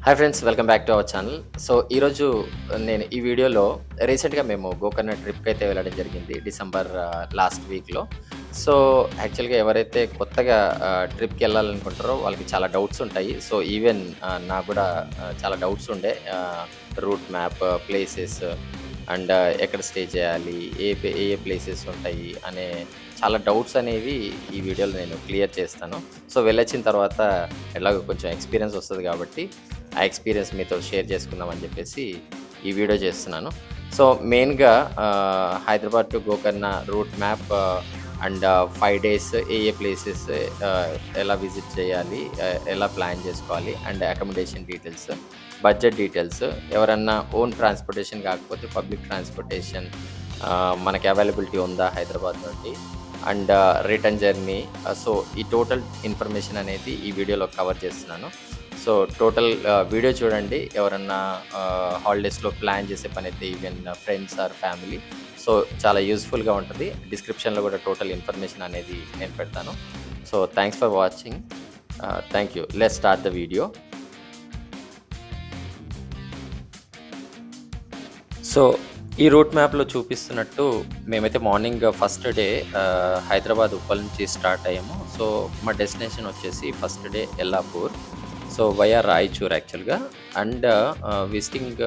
Hi friends, welcome back to our channel. So, ఈరోజు నేను ఈ వీడియోలో రీసెంట్‌గా మేము గోకర్ణ ట్రిప్‌కైతే వెళ్ళడం జరిగింది. డిసెంబర్ లాస్ట్ వీక్‌లో. సో, యాక్చువల్‌గా ఎవరైతే కొత్తగా ట్రిప్‌కెళ్ళాలనుకుంటారో వాళ్ళకి చాలా డౌట్స్ ఉంటాయి. సో, ఈవెన్ నాకు గూడా చాలా డౌట్స్ ఉండే. రూట్ మ్యాప్, ప్లేసెస్ అండ్ ఎక్కడ స్టే చేయాలి, ఏ ఏ ప్లేసెస్ ఉంటాయి అనే చాలా డౌట్స్ అనేవి ఈ వీడియోలో నేను క్లియర్ చేస్తాను. సో, వెళ్ళొచ్చిన తర్వాత ఎలాగో కొంచెం ఎక్స్‌పీరియన్స్ వస్తది కాబట్టి ఆ ఎక్స్‌పీరియన్స్ మీతో షేర్ చేసుకుందామని చెప్పేసి ఈ వీడియో చేస్తున్నాను. సో, మెయిన్‌గా Hyderabad to Gokarna route map and 5 days ఏ ఏ ప్లేసెస్ ఎలా విజిట్ చేయాలి, ఎలా ప్లాన్ చేసుకోవాలి and accommodation details, budget details, ఎవరన్నా ఓన్ ట్రాన్స్‌పోర్టేషన్ కాకపోతే పబ్లిక్ ట్రాన్స్‌పోర్టేషన్ మనకి అవైలబిలిటీ ఉందా హైదరాబాద్ నుండి అండ్ రిటర్న్ జర్నీ. సో, ఈ టోటల్ ఇన్ఫర్మేషన్ అనేది ఈ వీడియోలో కవర్ చేస్తున్నాను. సో, టోటల్ వీడియో చూడండి. ఎవరన్నా హాలిడేస్‌లో ప్లాన్ చేసే పనైతే even friends or family. So, చాలా యూజ్‌ఫుల్‌గా ఉంటది. డిస్క్రిప్షన్‌లో కూడా టోటల్ ఇన్ఫర్మేషన్ అనేది నేను పెడతాను. So, thanks for watching. Thank you. Let's start the video. So, ఈ రూట్ మ్యాప్‌లో చూపిస్తున్నట్టు మేమైతే morning first day Hyderabad Uppal నుంచి స్టార్ట్ అయ్యాము. సో, మా డెస్టినేషన్ వచ్చేసి first day Yellapur. So, via Raichur యాక్చువల్‌గా. అండ్ విజిటింగ్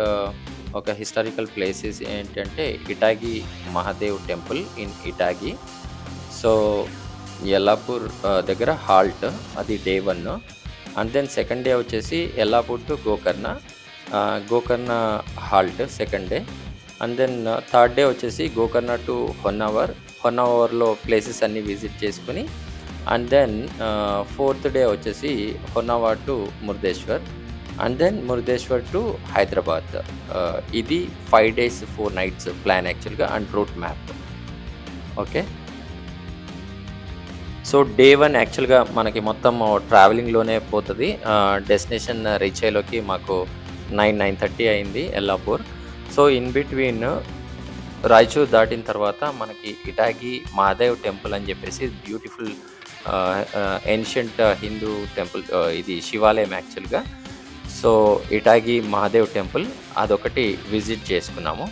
ఒక హిస్టారికల్ ప్లేసెస్ ఏంటంటే Itagi Mahadev temple in Itagi. So, Yellapur దగ్గర హాల్ట్, అది day 1. And then second day వచ్చేసి Yellapur to Gokarna. Gokarna halt second day. And then third day వచ్చేసి గోకర్ణ టు హొన్నవర్. హొన్నవర్‌లో ప్లేసెస్ అన్నీ విజిట్ చేసుకొని అండ్ దెన్ ఫోర్త్ డే వచ్చేసి Honnavar to Murudeshwar. And then Murudeshwar to Hyderabad. ఇది 5 డేస్ 4 నైట్స్ ప్లాన్ యాక్చువల్‌గా and route map. Okay. So, day 1 యాక్చువల్‌గా మనకి మొత్తం ట్రావెలింగ్‌లోనే పోతది. డెస్టినేషన్ రీచ్ అయ్యేలోకి మాకు 9:30 అయింది Yellapur. So, in between Raichur దాటిన తర్వాత మనకి ఇటాగి మహాదేవ్ టెంపుల్ అని చెప్పేసి బ్యూటిఫుల్ ఏన్షియంట్ హిందూ టెంపుల్, ఇది శివాలయం యాక్చువల్‌గా. సో, ఇటాగి మహాదేవ్ టెంపుల్ అదొకటి విజిట్ చేసుకున్నాము.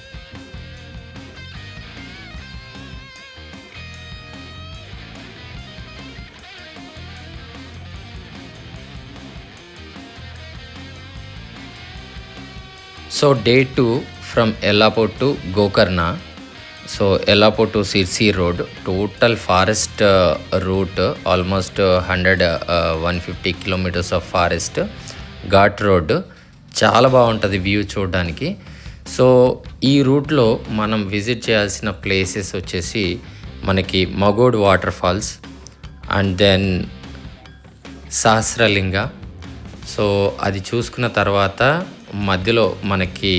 So, day 2 from Yellapur to Gokarna. So, Yellapur to Sirsi road, total forest route, almost 150 kilometres of forest ghat road. చాలా బాగుంటుంది వ్యూ చూడడానికి. సో, ఈ రూట్లో మనం విజిట్ చేయాల్సిన ప్లేసెస్ వచ్చేసి మనకి Magod water falls and then Sahasralinga. So, అది చూసుకున్న తర్వాత మధ్యలో మనకి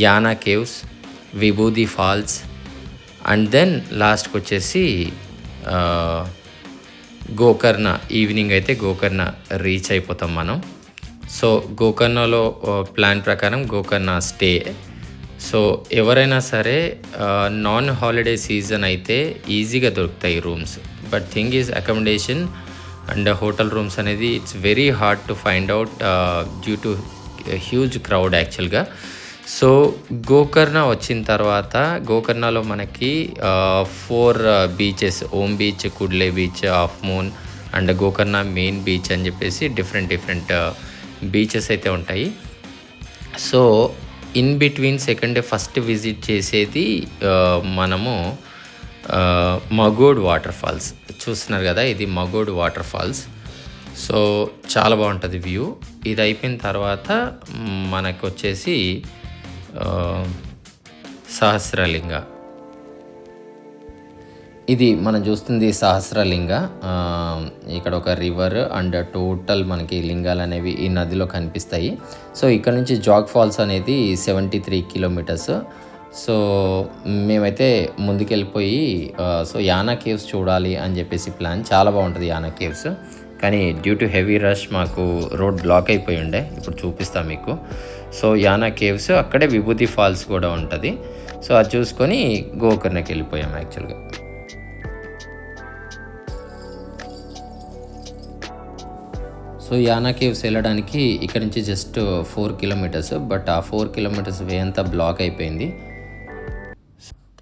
Yana caves, Vibhuti falls and then లాస్ట్కి వచ్చేసి గోకర్ణ. ఈవినింగ్ అయితే గోకర్ణ రీచ్ అయిపోతాం మనం. సో, గోకర్ణలో ప్లాన్ ప్రకారం గోకర్ణ స్టే. సో, ఎవరైనా సరే నాన్ హాలిడే సీజన్ అయితే ఈజీగా దొరుకుతాయి rooms. But thing is accommodation and hotel rooms అనేది it's very hard to find out due to huge crowd యాక్చువల్గా. సో, గోకర్ణ వచ్చిన తర్వాత గోకర్ణలో మనకి 4 beaches, Om beach, Kudle beach, half moon and Gokarna main beach అని చెప్పేసి డిఫరెంట్ బీచెస్ అయితే ఉంటాయి. So, in between second day first visit చేసేది మనము మగోడ్ వాటర్ ఫాల్స్. చూస్తున్నారు కదా, ఇది మగోడ్ వాటర్ ఫాల్స్. సో, చాలా బాగుంటుంది వ్యూ. ఇది అయిపోయిన తర్వాత మనకు వచ్చేసి సహస్రలింగ. ఇది మనం చూస్తుంది సహస్రలింగ. ఇక్కడ ఒక రివర్ అండ్ టోటల్ మనకి లింగాలు అనేవి ఈ నదిలో కనిపిస్తాయి. సో, ఇక్కడ నుంచి జాగ్ ఫాల్స్ అనేది 73 కిలోమీటర్స్. సో, మేమైతే ముందుకెళ్ళిపోయి సో యానా కేవ్స్ చూడాలి అని చెప్పేసి ప్లాన్. చాలా బాగుంటుంది యానా కేవ్స్, కానీ డ్యూ టు హెవీ రష్ మాకు రోడ్ బ్లాక్ అయిపోయి ఉండే. ఇప్పుడు చూపిస్తాను మీకు. సో, యానా కేవ్స్, అక్కడే విభూతి ఫాల్స్ కూడా ఉంటుంది. సో, అది చూసుకొని గోకర్ణకి వెళ్ళిపోయాము యాక్చువల్గా. సో, సో యానా కేవ్స్ వెళ్ళడానికి ఇక్కడ నుంచి జస్ట్ 4 కిలోమీటర్స్, బట్ ఆ 4 కిలోమీటర్స్ వే అంతా బ్లాక్ అయిపోయింది.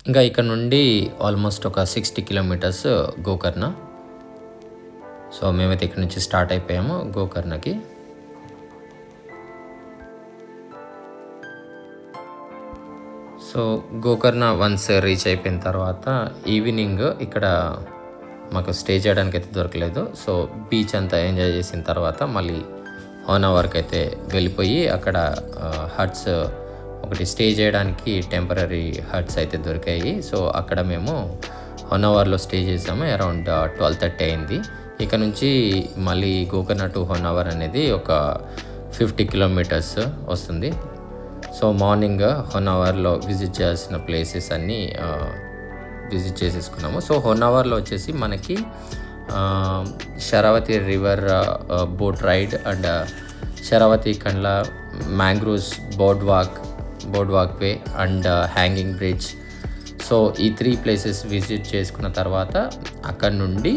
ఇంకా ఇక్కడ నుండి ఆల్మోస్ట్ ఒక 60 కిలోమీటర్స్ గోకర్ణ. సో మేమైతే ఇక్కడ నుంచి స్టార్ట్ అయిపోయాము గోకర్ణకి. సో గోకర్ణ వన్స్ రీచ్ అయిపోయిన తర్వాత ఈవినింగ్ ఇక్కడ మాకు స్టే చేయడానికి అయితే దొరకలేదు. సో బీచ్ అంతా ఎంజాయ్ చేసిన తర్వాత మళ్ళీ హోనావర్కి అయితే వెళ్ళిపోయి అక్కడ హట్స్ ఒకటి స్టే చేయడానికి టెంపరీ హట్స్ అయితే దొరికాయి. సో అక్కడ మేము హోనావర్లో స్టే చేసాము. అరౌండ్ 12:30 అయింది. ఇక నుంచి మళ్ళీ గోకర్ణ టు హోనావర్ అనేది ఒక 50 కిలోమీటర్స్ వస్తుంది. సో మార్నింగ్ హోనావర్లో విజిట్ చేయాల్సిన ప్లేసెస్ అన్నీ విజిట్ చేసేసుకున్నాము. సో హోనావర్లో వచ్చేసి మనకి Sharavathi river boat ride and Sharavathi Kandla mangroves board walk way and hanging bridge. So ఈ 3 ప్లేసెస్ విజిట్ చేసుకున్న తర్వాత అక్కడ నుండి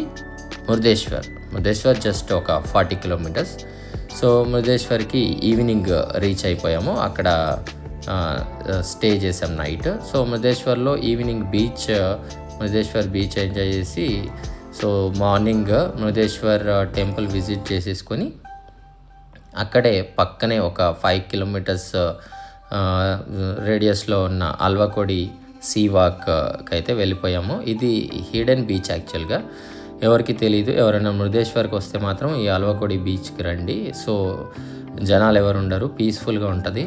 మురుదేశ్వర్ జస్ట్ ఒక 40 కిలోమీటర్స్. సో మురుదేశ్వర్కి ఈవినింగ్ రీచ్ అయిపోయాము. అక్కడ స్టే చేసాం నైట్. సో మురుదేశ్వర్లో ఈవినింగ్ మురుదేశ్వర్ బీచ్ ఎంజాయ్ చేసి so morning Murudeshwar temple visit చేసేసుకొని అక్కడే పక్కనే ఒక 5 కిలోమీటర్స్ రేడియస్లో ఉన్న అల్వకోడి సీ వాక్కి అయితే వెళ్ళిపోయాము. ఇది హిడెన్ బీచ్ యాక్చువల్గా. ఎవరికి తెలీదు. ఎవరైనా మురుదేశ్వర్కి వస్తే మాత్రం ఈ అల్వకోడి బీచ్కి రండి. సో జనాలు ఎవరు ఉండరు, పీస్ఫుల్గా ఉంటుంది,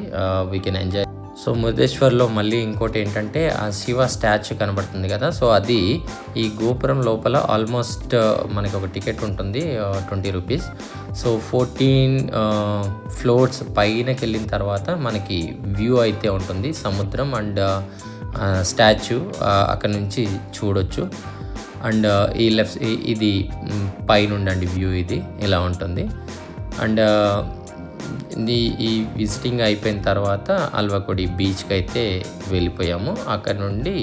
వీ కెన్ ఎంజాయ్. సో మురుదేశ్వర్లో మళ్ళీ ఇంకోటి ఏంటంటే ఆ శివ స్టాచ్యూ కనబడుతుంది కదా. సో అది ఈ గోపురం లోపల ఆల్మోస్ట్ మనకి ఒక టికెట్ ఉంటుంది 20 రూపీస్. సో 14 ఫ్లోర్స్ పైనకి వెళ్ళిన తర్వాత మనకి వ్యూ అయితే ఉంటుంది, సముద్రం అండ్ స్టాచ్యూ అక్కడ నుంచి చూడొచ్చు. అండ్ ఈ లెఫ్ట్ ఇది పైనుండండి వ్యూ, ఇది ఇలా ఉంటుంది. అండ్ ఈ విజిటింగ్ అయిపోయిన తర్వాత అల్వకోడి బీచ్కి అయితే వెళ్ళిపోయాము. అక్కడ నుండి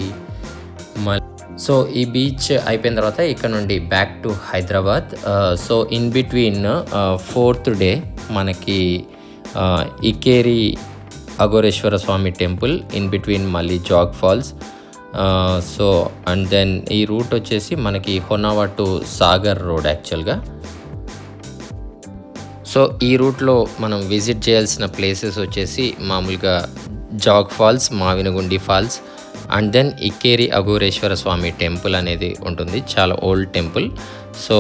సో ఈ బీచ్ అయిపోయిన తర్వాత ఇక్కడ నుండి back to Hyderabad. So in between 4th day మనకి Ikkeri Aghoreshwara Swami temple, in between మళ్ళీ Jog falls. So and then ఈ రూట్ వచ్చేసి మనకి హోనావర్ టు సాగర్ రోడ్ యాక్చువల్గా. సో ఈ రూట్లో మనం విజిట్ చేయాల్సిన ప్లేసెస్ వచ్చేసి మామూలుగా Jog falls, Mavinagundi falls and then Ikkeri Aghoreshwara Swami temple అనేది ఉంటుంది, చాలా ఓల్డ్ టెంపుల్. సో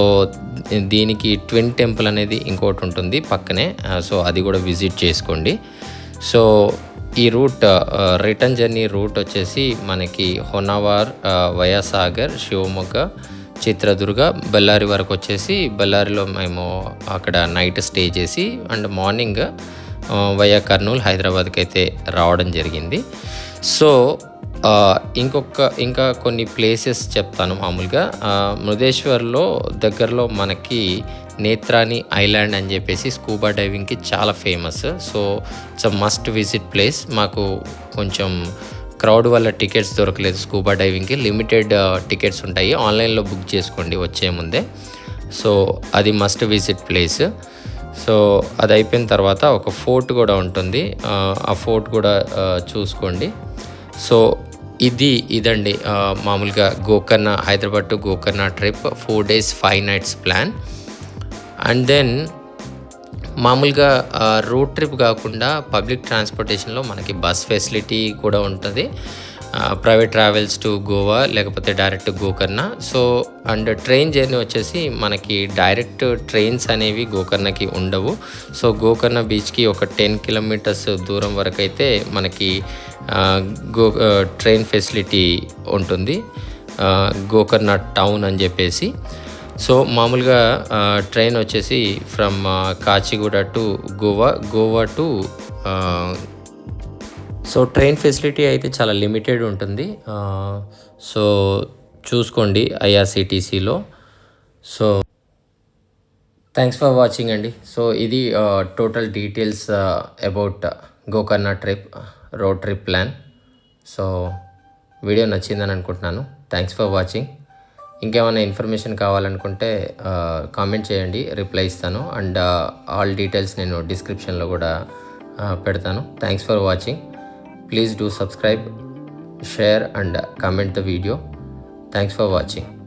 దీనికి ట్విన్ టెంపుల్ అనేది ఇంకోటి ఉంటుంది పక్కనే. సో అది కూడా విజిట్ చేసుకోండి. సో ఈ రూట్ రిటర్న్ జర్నీ రూట్ వచ్చేసి మనకి హోనావర్ వయా సాగర్, శివమొగ్గ, చిత్రదుర్గ, బళ్ళారి వరకు వచ్చేసి బళ్ళారిలో మేము అక్కడ నైట్ స్టే చేసి అండ్ మార్నింగ్ వయా కర్నూలు హైదరాబాద్కి అయితే రావడం జరిగింది. సో ఇంకా కొన్ని ప్లేసెస్ చెప్తాను. మామూలుగా మురుదేశ్వర్లో దగ్గరలో మనకి నేత్రాని ఐలాండ్ అని చెప్పేసి స్కూబా డైవింగ్కి చాలా famous. So it's a must visit place. మాకు కొంచెం క్రౌడ్ వల్ల టికెట్స్ దొరకలేదు స్కూబా డైవింగ్కి, లిమిటెడ్ టికెట్స్ ఉంటాయి, ఆన్లైన్లో బుక్ చేసుకోండి వచ్చే ముందే. సో అది మస్ట్ విజిట్ ప్లేస్. సో అది అయిపోయిన తర్వాత ఒక ఫోర్ట్ కూడా ఉంటుంది, ఆ ఫోర్ట్ కూడా చూసుకోండి. సో ఇదండి మామూలుగా Gokarna, Hyderabad to Gokarna trip 4 days 5 nights plan. And then మామూలుగా రోడ్ ట్రిప్ కాకుండా పబ్లిక్ ట్రాన్స్పోర్టేషన్లో మనకి బస్ ఫెసిలిటీ కూడా ఉంటుంది, ప్రైవేట్ ట్రావెల్స్ టు గోవా లేకపోతే direct Gokarna. So and train journey వచ్చేసి మనకి డైరెక్ట్ ట్రైన్స్ అనేవి గోకర్ణకి ఉండవు. సో గోకర్ణ బీచ్కి ఒక 10 kilometers దూరం వరకు అయితే మనకి ట్రైన్ ఫెసిలిటీ ఉంటుంది, గోకర్ణ టౌన్ అని చెప్పేసి. సో మామూలుగా ట్రైన్ వచ్చేసి from Kacheguda to Goa to so train facility అయితే చాలా లిమిటెడ్ ఉంటుంది. సో చూసుకోండి ఐఆర్సిటీసీలో. సో థ్యాంక్స్ ఫర్ వాచింగ్ అండి. సో ఇది total details about Gokarna trip, road trip plan. So video నచ్చిందని అనుకుంటున్నాను. Thanks for watching. ఇంకేమైనా ఇన్ఫర్మేషన్ కావాలనుకుంటే కామెంట్ చేయండి, రిప్లై ఇస్తాను. అండ్ ఆల్ డీటెయిల్స్ నేను డిస్క్రిప్షన్లో కూడా పెడతాను. Thanks for watching. Please do subscribe, share and comment the video. Thanks for watching.